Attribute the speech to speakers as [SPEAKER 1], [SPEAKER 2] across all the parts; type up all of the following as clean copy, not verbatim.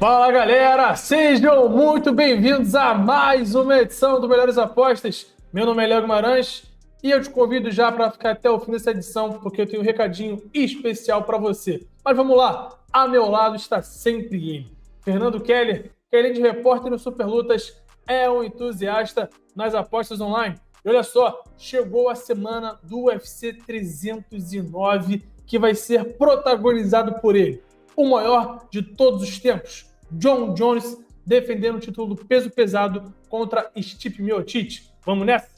[SPEAKER 1] Fala galera, sejam muito bem-vindos a mais uma edição do Melhores Apostas. Meu nome é Léo Guimarães e eu te convido já para ficar até o fim dessa edição, porque eu tenho um recadinho especial para você. Mas vamos lá, a meu lado está sempre ele, Fernando Keller, que além de repórter no Superlutas, é um entusiasta nas apostas online. E olha só, chegou a semana do UFC 309, que vai ser protagonizado por ele, o maior de todos os tempos, Jon Jones, defendendo o título do peso pesado contra Stipe Miocic. Vamos nessa?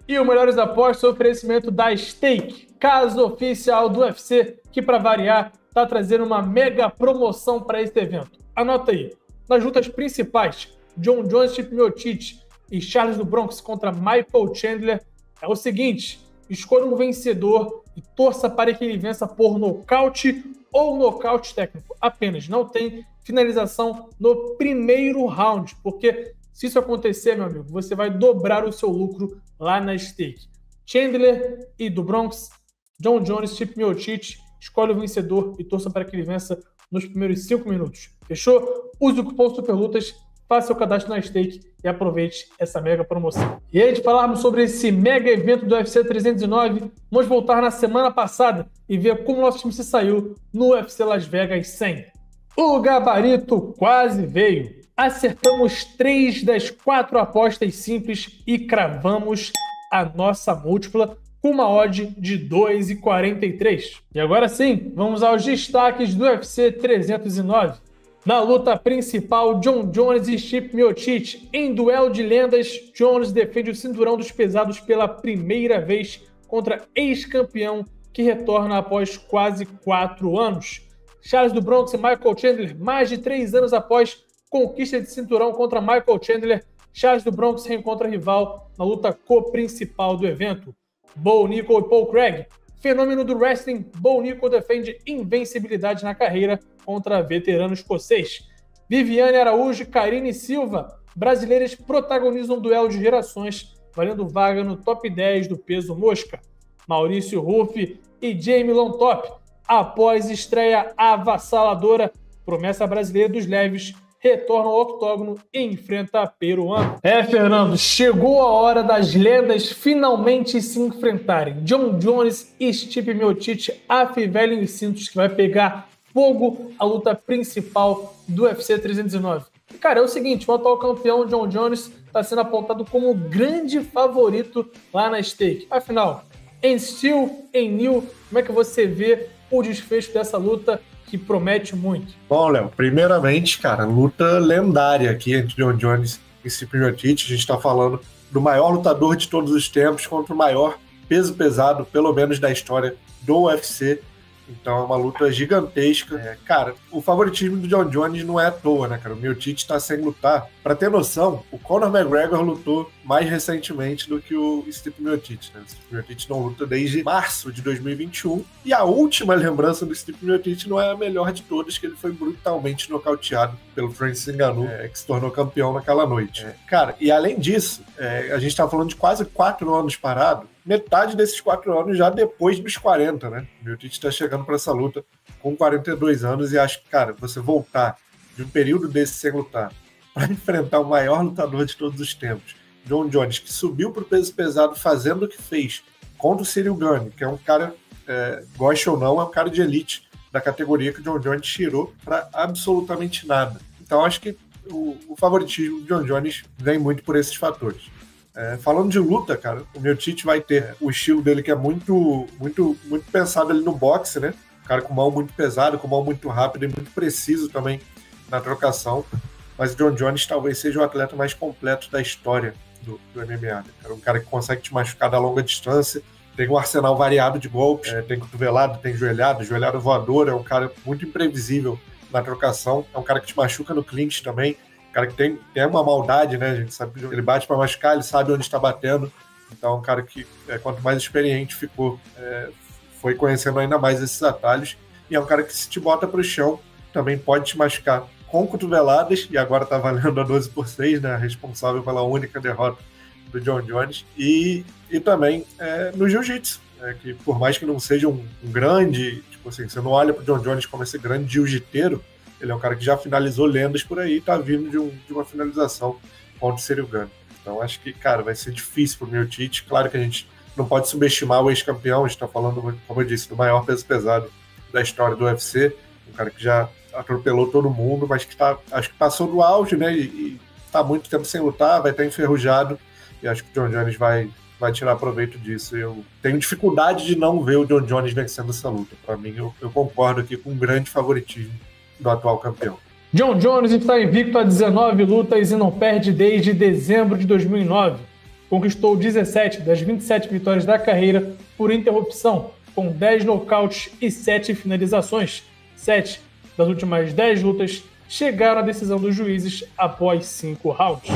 [SPEAKER 1] E o Melhores Apostas é o oferecimento da Stake, casa oficial do UFC, que para variar está trazendo uma mega promoção para este evento. Anota aí, nas lutas principais, Jon Jones, Stipe Miocic e Charles do Bronx contra Michael Chandler, é o seguinte: escolha um vencedor e torça para que ele vença por nocaute ou nocaute técnico. Apenas não tem finalização no primeiro round, porque se isso acontecer, meu amigo, você vai dobrar o seu lucro lá na Stake. Chandler e do Bronx, Jon Jones, Stipe Miocic, escolhe o vencedor e torça para que ele vença nos primeiros 5 minutos. Fechou? Use o cupom SUPERLUTAS, faça seu cadastro na Stake e aproveite essa mega promoção. E antes de falarmos sobre esse mega evento do UFC 309, vamos voltar na semana passada e ver como nosso time se saiu no UFC Las Vegas 100. O gabarito quase veio. Acertamos 3 das 4 apostas simples e cravamos a nossa múltipla com uma odd de 2,43. E agora sim, vamos aos destaques do UFC 309. Na luta principal, Jon Jones e Stipe Miocic. Em duelo de lendas, Jones defende o cinturão dos pesados pela primeira vez contra ex-campeão que retorna após quase 4 anos. Charles do Bronx e Michael Chandler, mais de 3 anos após conquista de cinturão contra Michael Chandler, Charles do Bronx reencontra rival na luta co-principal do evento. Bo Nickal e Paul Craig. Fenômeno do wrestling, Bo Nickal defende invencibilidade na carreira contra veterano escocês. Viviane Araújo e Karine Silva, brasileiras, protagonizam um duelo de gerações, valendo vaga no top 10 do peso mosca. Maurício Ruff e Jamie Lontop, após estreia avassaladora, promessa brasileira dos leves, retorna ao octógono e enfrenta a peruano. Fernando, chegou a hora das lendas finalmente se enfrentarem. Jon Jones e Stipe Miocic afivelem os cintos, que vai pegar fogo a luta principal do UFC 309. Cara, é o seguinte, o atual campeão Jon Jones está sendo apontado como grande favorito lá na Stake. Afinal, em Steel, em New, como é que você vê o desfecho dessa luta que promete muito?
[SPEAKER 2] Bom, Léo, primeiramente, cara, luta lendária aqui entre Jon Jones e Stipe Miocic. A gente está falando do maior lutador de todos os tempos contra o maior peso pesado, pelo menos da história do UFC. Então é uma luta gigantesca. Cara, o favoritismo do Jon Jones não é à toa, né, cara? O Miocic está sem lutar. Pra ter noção, o Conor McGregor lutou mais recentemente do que o Stipe Miocic, né? O Stipe Miocic não luta desde março de 2021. E a última lembrança do Stipe Miocic não é a melhor de todas, que ele foi brutalmente nocauteado pelo Francis Ngannou, que se tornou campeão naquela noite. Cara, e além disso, a gente tá falando de quase 4 anos parado. Metade desses 4 anos já depois dos 40, né? O Miocic está chegando para essa luta com 42 anos e acho que, cara, você voltar de um período desse sem lutar para enfrentar o maior lutador de todos os tempos, Jon Jones, que subiu para o peso pesado fazendo o que fez contra o Ciryl Gane, que é um cara, goste ou não, é um cara de elite da categoria que o Jon Jones tirou para absolutamente nada. Então acho que o favoritismo do Jon Jones vem muito por esses fatores. Falando de luta, cara, o Miocic vai ter o estilo dele, que é muito pensado ali no boxe, né? Um cara com mão muito pesado, com mão muito rápida e muito preciso também na trocação. Mas o Jon Jones talvez seja o atleta mais completo da história do MMA, né, cara? Um cara que consegue te machucar da longa distância, tem um arsenal variado de golpes, tem cotovelado, tem joelhada voadora, é um cara muito imprevisível na trocação, é um cara que te machuca no clinch também, cara que tem uma maldade, né? A gente sabe que ele bate para machucar, ele sabe onde está batendo. Então é um cara que, quanto mais experiente ficou, foi conhecendo ainda mais esses atalhos. E é um cara que, se te bota para o chão, também pode te machucar com cotoveladas, e agora está valendo a 12/6, né? Responsável pela única derrota do Jon Jones. E também no jiu-jitsu. que por mais que não seja um grande, tipo assim, você não olha pro John Jones como esse grande jiu-jiteiro, ele é um cara que já finalizou lendas por aí, tá vindo de uma finalização contra o Ciryl Gane. Então acho que, cara, vai ser difícil pro Miocic. Claro que a gente não pode subestimar o ex-campeão, a gente tá falando, como eu disse, do maior peso pesado da história do UFC, um cara que já atropelou todo mundo, mas que acho que passou do auge, né, e tá muito tempo sem lutar, vai estar enferrujado, e acho que o John Jones vai tirar proveito disso. Eu tenho dificuldade de não ver o John Jones vencendo essa luta. Para mim, eu concordo aqui com um grande favoritismo do atual campeão.
[SPEAKER 1] John Jones está invicto a 19 lutas e não perde desde dezembro de 2009. Conquistou 17 das 27 vitórias da carreira por interrupção, com 10 nocautes e 7 finalizações. 7 das últimas 10 lutas chegaram à decisão dos juízes após 5 rounds.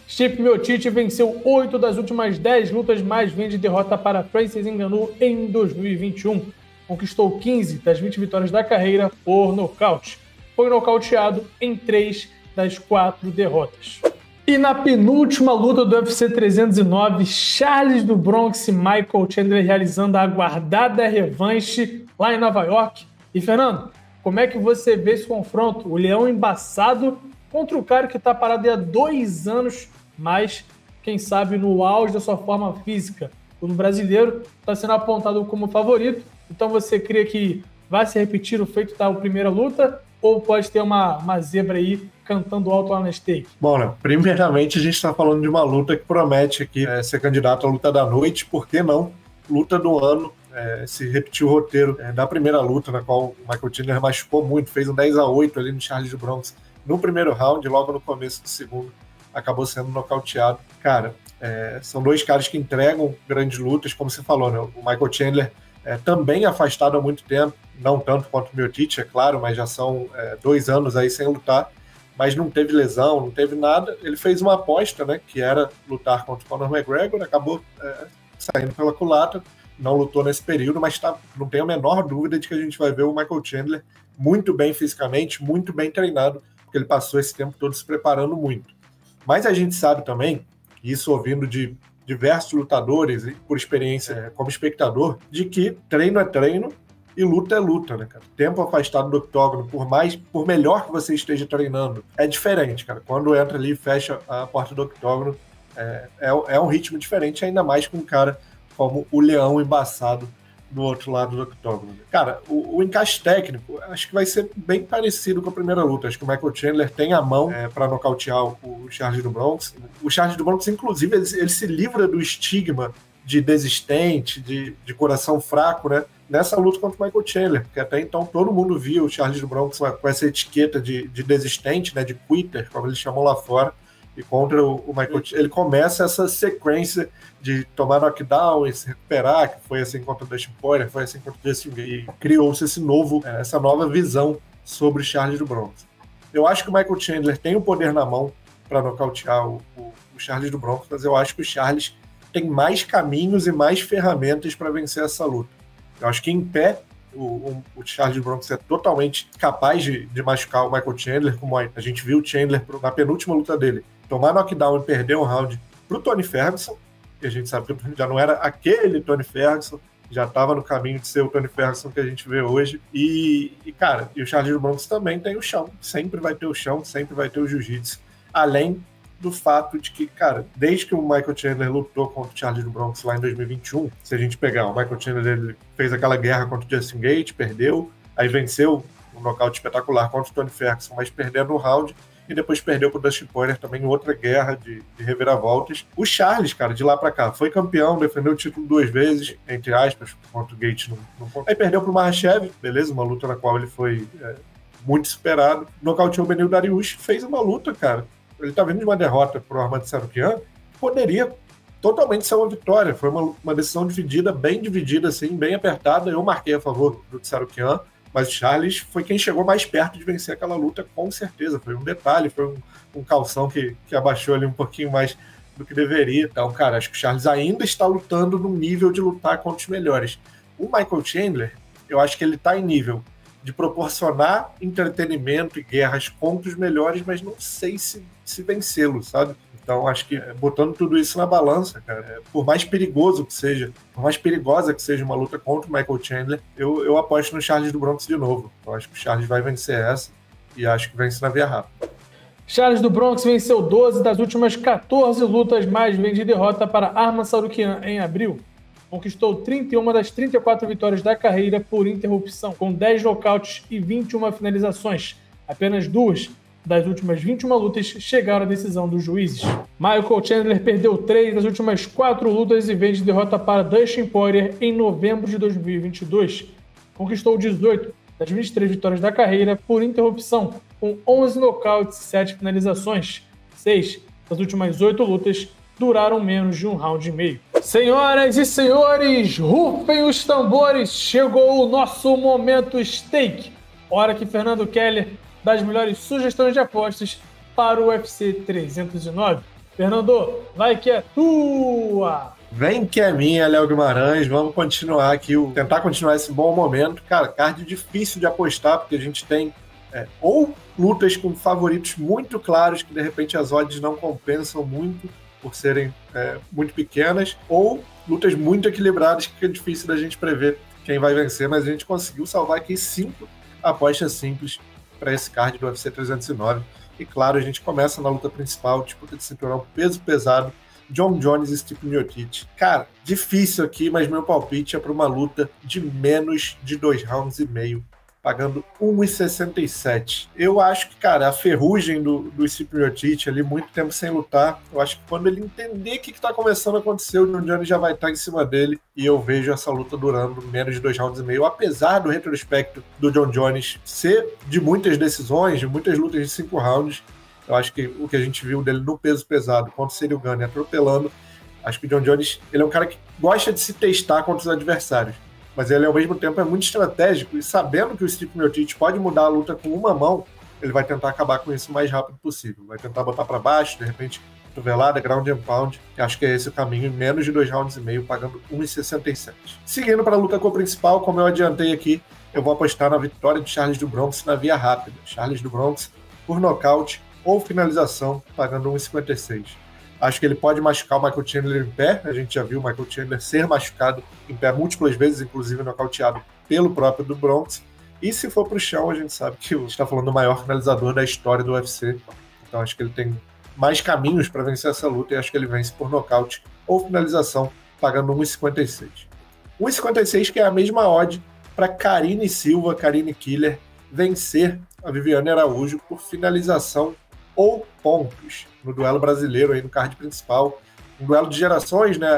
[SPEAKER 1] Stipe Miocic venceu 8 das últimas 10 lutas, mas vem de derrota para Francis Ngannou em 2021. Conquistou 15 das 20 vitórias da carreira por nocaute. Foi nocauteado em 3 das 4 derrotas. E na penúltima luta do UFC 309, Charles do Bronx e Michael Chandler realizando a aguardada revanche lá em Nova York. E, Fernando, como é que você vê esse confronto? O leão embaçado contra o cara que está parado há 2 anos, mas, quem sabe, no auge da sua forma física. O brasileiro está sendo apontado como favorito, então você crê que vai se repetir o feito da primeira luta ou pode ter uma zebra aí cantando alto lá na stake?
[SPEAKER 2] Bom, né, primeiramente a gente está falando de uma luta que promete aqui ser candidato à luta da noite, por que não? Luta do ano. Se repetiu o roteiro da primeira luta, na qual o Michael Chandler machucou muito, fez um 10-8 ali no Charles do Bronx no primeiro round, logo no começo do segundo acabou sendo nocauteado. Cara, são 2 caras que entregam grandes lutas, como você falou, né? O Michael Chandler também afastado há muito tempo, não tanto quanto o Miocic, é claro, mas já são 2 anos aí sem lutar, mas não teve lesão, não teve nada. Ele fez uma aposta, né, que era lutar contra o Conor McGregor, acabou saindo pela culatra, não lutou nesse período, mas não tenho a menor dúvida de que a gente vai ver o Michael Chandler muito bem fisicamente, muito bem treinado, porque ele passou esse tempo todo se preparando muito. Mas a gente sabe também, isso ouvindo de diversos lutadores, e por experiência como espectador, de que treino é treino e luta é luta, né, cara? Tempo afastado do octógono, por melhor que você esteja treinando, é diferente, cara. Quando entra ali e fecha a porta do octógono, é um ritmo diferente, ainda mais com um cara como o leão embaçado do outro lado do octógono. Cara, o encaixe técnico, acho que vai ser bem parecido com a primeira luta. Acho que o Michael Chandler tem a mão para nocautear o Charles do Bronx. O Charles do Bronx, inclusive, ele se livra do estigma de desistente, de coração fraco, né? Nessa luta contra o Michael Chandler, porque até então todo mundo via o Charles do Bronx com essa etiqueta de desistente, né? De quitter, como eles chamam lá fora. E contra o Michael Chandler, ele começa essa sequência de tomar knockdown e se recuperar, que foi assim contra o Dustin Poirier, foi assim contra o Justin Gaethje, e criou-se essa nova visão sobre o Charles do Bronx. Eu acho que o Michael Chandler tem o poder na mão para nocautear o Charles do Bronx, mas eu acho que o Charles tem mais caminhos e mais ferramentas para vencer essa luta. Eu acho que em pé, o Charles do Bronx é totalmente capaz de machucar o Michael Chandler, como a gente viu o Chandler na penúltima luta dele tomar knockdown e perder um round pro Tony Ferguson, que a gente sabe que já não era aquele Tony Ferguson, já estava no caminho de ser o Tony Ferguson que a gente vê hoje. E cara, o Charles do Bronx também tem o chão, sempre vai ter o chão, sempre vai ter o jiu-jitsu. Além do fato de que, cara, desde que o Michael Chandler lutou contra o Charles do Bronx lá em 2021, se a gente pegar, o Michael Chandler ele fez aquela guerra contra o Justin Gaethje, perdeu, aí venceu um nocaute espetacular contra o Tony Ferguson, mas perdendo no round, e depois perdeu pro Dustin Poirier também em outra guerra de reviravoltas. O Charles, cara, de lá pra cá, foi campeão, defendeu o título 2 vezes, entre aspas, contra o Gaethje. Aí perdeu pro Makhachev, beleza, uma luta na qual ele foi muito superado. Nocauteou o Beneil Dariush, fez uma luta, cara. Ele tá vindo de uma derrota pro Armand Tsarukyan, poderia totalmente ser uma vitória. Foi uma decisão dividida, bem dividida, assim, bem apertada. Eu marquei a favor do Tsarukyan, mas o Charles foi quem chegou mais perto de vencer aquela luta, com certeza. Foi um detalhe, foi um calção que abaixou ali um pouquinho mais do que deveria. Então, cara, acho que o Charles ainda está lutando no nível de lutar contra os melhores. O Michael Chandler, eu acho que ele está em nível de proporcionar entretenimento e guerras contra os melhores, mas não sei se vencê-lo, sabe? Então, acho que botando tudo isso na balança, cara, por mais perigoso que seja, por mais perigosa que seja uma luta contra o Michael Chandler, eu aposto no Charles do Bronx de novo. Eu acho que o Charles vai vencer essa e acho que vence na via rápida.
[SPEAKER 1] Charles do Bronx venceu 12 das últimas 14 lutas, mas vem de derrota para Arman Tsarukyan em abril. Conquistou 31 das 34 vitórias da carreira por interrupção, com 10 nocautes e 21 finalizações. Apenas 2 das últimas 21 lutas chegaram à decisão dos juízes. Michael Chandler perdeu 3 das últimas 4 lutas e vem de derrota para Dustin Poirier em novembro de 2022. Conquistou 18 das 23 vitórias da carreira por interrupção, com 11 nocautes e 7 finalizações. 6 das últimas 8 lutas duraram menos de um round e meio. Senhoras e senhores, rufem os tambores, chegou o nosso momento steak. Hora que Fernando Keller dá as melhores sugestões de apostas para o UFC 309. Fernando, vai que é tua!
[SPEAKER 2] Vem que é minha, Léo Guimarães. Vamos continuar aqui, tentar continuar esse bom momento. Cara, card difícil de apostar, porque a gente tem ou lutas com favoritos muito claros, que de repente as odds não compensam muito por serem muito pequenas, ou lutas muito equilibradas, que é difícil da gente prever quem vai vencer, mas a gente conseguiu salvar aqui 5 apostas simples para esse card do UFC 309. E claro, a gente começa na luta principal, disputa de cinturão peso pesado, Jon Jones e Stipe Miocic. Cara, difícil aqui, mas meu palpite é para uma luta de menos de 2 rounds e meio, pagando 1,67. Eu acho que, cara, a ferrugem do Stipe Miocic ali, muito tempo sem lutar, eu acho que quando ele entender o que está começando a acontecer, o Jon Jones já vai estar em cima dele, e eu vejo essa luta durando menos de 2 rounds e meio, apesar do retrospecto do Jon Jones ser de muitas decisões, de muitas lutas de 5 rounds. Eu acho que o que a gente viu dele no peso pesado, contra o Ciryl Gane atropelando, acho que o Jon Jones, ele é um cara que gosta de se testar contra os adversários, mas ele ao mesmo tempo é muito estratégico, e sabendo que o Stipe Miocic pode mudar a luta com uma mão, ele vai tentar acabar com isso o mais rápido possível, vai tentar botar para baixo, de repente cotovelada, ground and pound, e acho que é esse o caminho, em menos de 2 rounds e meio, pagando 1,67. Seguindo para a luta co-principal, como eu adiantei aqui, eu vou apostar na vitória de Charles do Bronx na via rápida. Charles do Bronx por nocaute ou finalização, pagando 1,56. Acho que ele pode machucar o Michael Chandler em pé. A gente já viu o Michael Chandler ser machucado em pé múltiplas vezes, inclusive nocauteado pelo próprio do Bronx. E se for para o chão, a gente sabe que a gente está falando do maior finalizador da história do UFC. Então acho que ele tem mais caminhos para vencer essa luta, e acho que ele vence por nocaute ou finalização, pagando 1,56. 1,56 que é a mesma odd para Karine Silva, Karine Killer, vencer a Viviane Araújo por finalização ou pontos no duelo brasileiro aí no card principal, um duelo de gerações, né?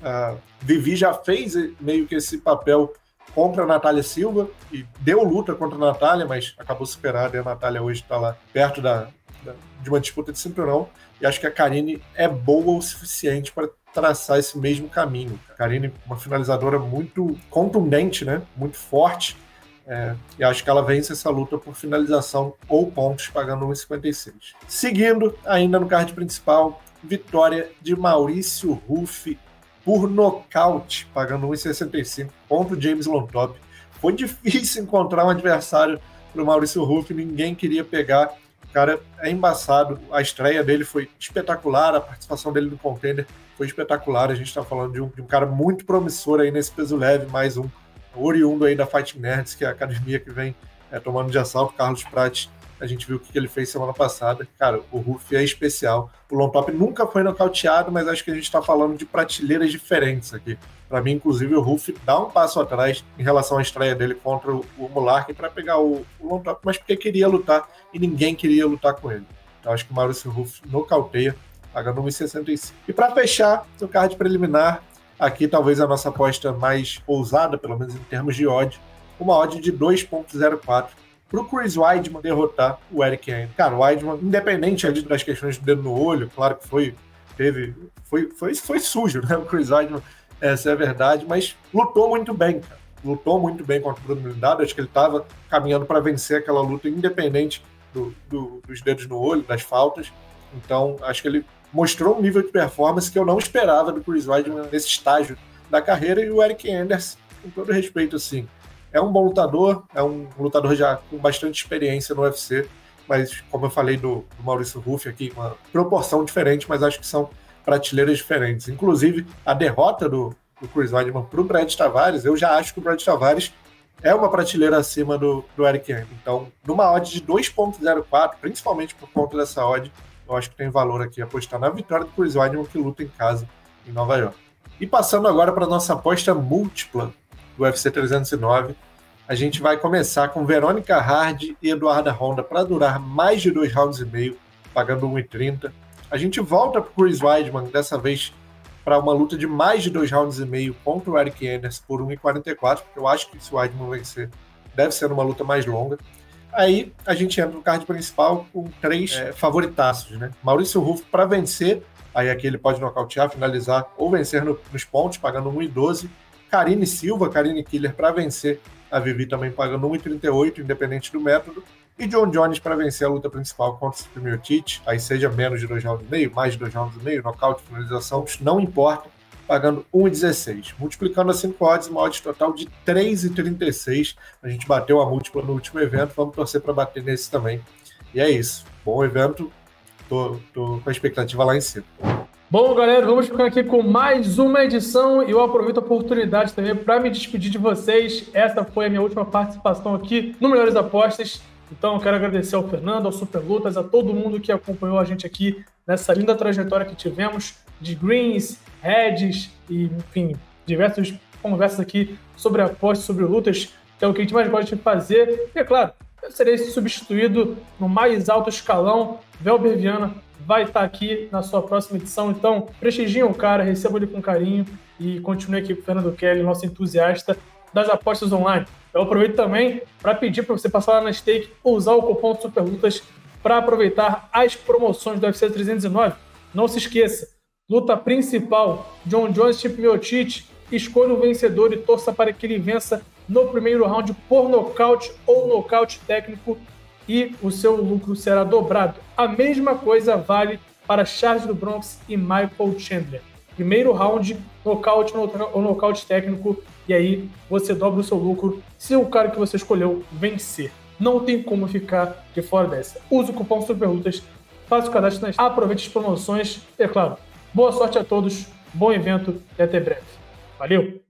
[SPEAKER 2] A Vivi já fez meio que esse papel contra a Natália Silva e deu luta contra a Natália, mas acabou superada, e a Natália hoje está lá perto de uma disputa de cinturão, e acho que a Karine é boa o suficiente para traçar esse mesmo caminho. A Karine, uma finalizadora muito contundente, né? Muito forte, e acho que ela vence essa luta por finalização ou pontos, pagando 1,56. Seguindo, ainda no card principal, vitória de Maurício Ruff por nocaute, pagando 1,65 contra o James Lontop. Foi difícil encontrar um adversário para o Maurício Ruff, ninguém queria pegar. O cara é embaçado, a estreia dele foi espetacular, a participação dele no Contender foi espetacular. A gente está falando de um cara muito promissor aí nesse peso leve, mais um oriundo aí da Fighting Nerds, que é a academia que vem tomando de assalto Carlos Prates. A gente viu o que ele fez semana passada. Cara, o Ruff é especial. O Lontop nunca foi nocauteado, mas acho que a gente está falando de prateleiras diferentes aqui. Para mim, inclusive, o Ruff dá um passo atrás em relação à estreia dele contra o Mularkey para pegar o Lontop, mas porque queria lutar e ninguém queria lutar com ele. Então acho que o Maurício Ruff nocauteia, pagando 1,65. E para fechar o card preliminar, aqui talvez a nossa aposta mais ousada, pelo menos em termos de odd, uma odd de 2,04 para o Chris Weidman derrotar o Eric Anders. Cara, o Weidman, independente ali das questões de dedo no olho, claro que foi sujo, né? O Chris Weidman, essa é a verdade, mas lutou muito bem, cara. Lutou muito bem contra o Bruno Blindado. Acho que ele estava caminhando para vencer aquela luta, independente dos dedos no olho, das faltas. Então, acho que ele mostrou um nível de performance que eu não esperava do Chris Weidman nesse estágio da carreira. E o Eric Anders, com todo respeito, assim, é um bom lutador, é um lutador já com bastante experiência no UFC, mas como eu falei do Maurício Ruff aqui, uma proporção diferente, mas acho que são prateleiras diferentes. Inclusive, a derrota do Chris Weidman para o Brad Tavares, eu já acho que o Brad Tavares é uma prateleira acima do Eric Hemp. Então, numa odd de 2.04, principalmente por conta dessa odd, eu acho que tem valor aqui apostar na vitória do Chris Weidman, que luta em casa em Nova York. E passando agora para a nossa aposta múltipla do UFC 309, a gente vai começar com Verônica Hardy e Eduarda Honda para durar mais de 2 rounds e meio, pagando 1,30. A gente volta para o Chris Weidman, dessa vez para uma luta de mais de 2 rounds e meio contra o Eric Anders por 1,44, porque eu acho que se o Weidman vencer, deve ser uma luta mais longa. Aí a gente entra no card principal com 3 favoritaços, né? Maurício Ruff para vencer, aí aqui ele pode nocautear, finalizar ou vencer nos pontos, pagando 1,12. Karine Silva, Karine Killer para vencer, a Vivi também pagando 1,38, independente do método. E John Jones para vencer a luta principal contra o Stipe Miocic, aí seja menos de 2 rounds e meio, mais de 2 rounds e meio, nocaute, finalização, não importa, pagando 1,16. Multiplicando a 5 odds, uma odds total de 3,36. A gente bateu a múltipla no último evento, vamos torcer para bater nesse também. E é isso. Bom evento, tô com a expectativa lá em cima.
[SPEAKER 1] Bom, galera, vamos ficar aqui com mais uma edição e eu aproveito a oportunidade também para me despedir de vocês. Essa foi a minha última participação aqui no Melhores Apostas. Então, eu quero agradecer ao Fernando, ao Superlutas, a todo mundo que acompanhou a gente aqui nessa linda trajetória que tivemos de greens, heads e, enfim, diversas conversas aqui sobre apostas, sobre lutas, que é o que a gente mais gosta de fazer. E, é claro, eu serei substituído no mais alto escalão. Velber Viana vai estar aqui na sua próxima edição. Então, prestigiem o cara, recebam ele com carinho e continue aqui com o Fernando Kelly, nosso entusiasta das apostas online. Eu aproveito também para pedir para você passar lá na Stake ou usar o cupom SUPERLUTAS para aproveitar as promoções do UFC 309. Não se esqueça, luta principal, John Jones, Stipe Miocic, escolha o vencedor e torça para que ele vença no primeiro round por nocaute ou nocaute técnico e o seu lucro será dobrado. A mesma coisa vale para Charles do Bronx e Michael Chandler. Primeiro round, nocaute ou nocaute técnico, e aí você dobra o seu lucro se o cara que você escolheu vencer. Não tem como ficar de fora dessa. Use o cupom SUPERLUTAS, faça o cadastro, aproveite as promoções. E, é claro, boa sorte a todos, bom evento e até breve. Valeu!